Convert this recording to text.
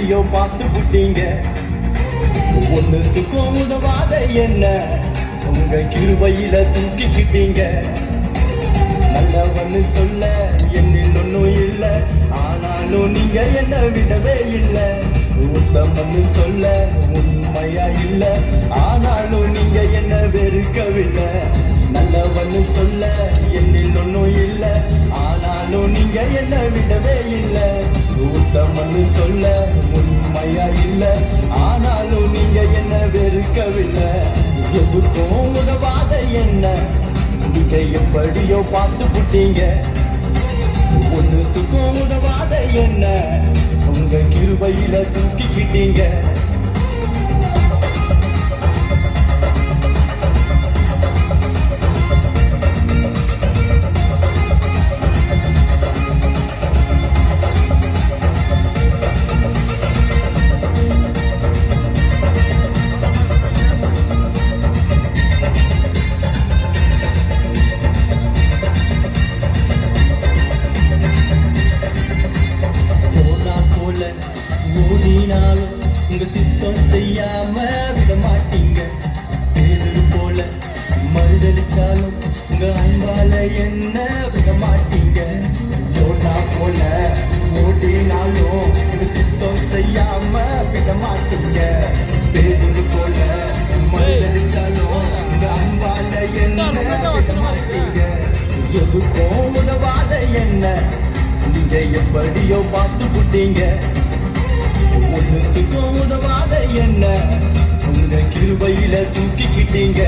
எப்படியோ பார்த்து புட்டீங்க. ஒண்ணுத்துக்கும் உதவாத என்ன உங்க கிருபையில தூக்கிக்கிட்டீங்க. நல்லவன்னு சொல்ல என்னில் ஒன்னும் இல்ல, ஆனாலும் நீங்க என்ன விடவே இல்ல. உத்தமன்னு சொல்ல உண்மையா இல்ல, ஆனாலும் நீங்க என்ன வெறுக்கவில்லை. நல்லவன்னு சொல்ல என்னில் ஒன்னும் இல்ல, ஆனாலும் நீங்க என்ன விடவே இல்ல. உத்தமன்னு சொல்ல உண்மையா இல்ல, ஆனாலும் நீங்க என்ன வெறுக்கவில்லை. எதுக்கும் உதவாத என்ன நீங்க எப்படியோ பார்த்து புட்டீங்க. ஒண்ணுத்துக்கும் உதவாத என்ன உங்க கிருபையில தூக்கிக்கிட்டீங்க. ஓடினாலும் உங்க சித்தம் செய்யாம விட மாட்டீங்க. பேரு போல மறுதளிச்சாலும் உங்க அன்பால என்ன விட மாட்டீங்க. யோனா போல ஓடினாலும் உங்க சித்தம் செய்யாம விட மாட்டீங்க. பேரு போல மறுதளிச்சாலும் உங்க அன்பால என்ன விட மாட்டீங்க. எதுக்கும் உதவாத என்ன நீங்க எப்படியோ பார்த்து புட்டீங்க. ஒண்ணுத்துக்கும் உதவாத என்ன உங்க கிருபையில தூக்கிக்கிட்டீங்க.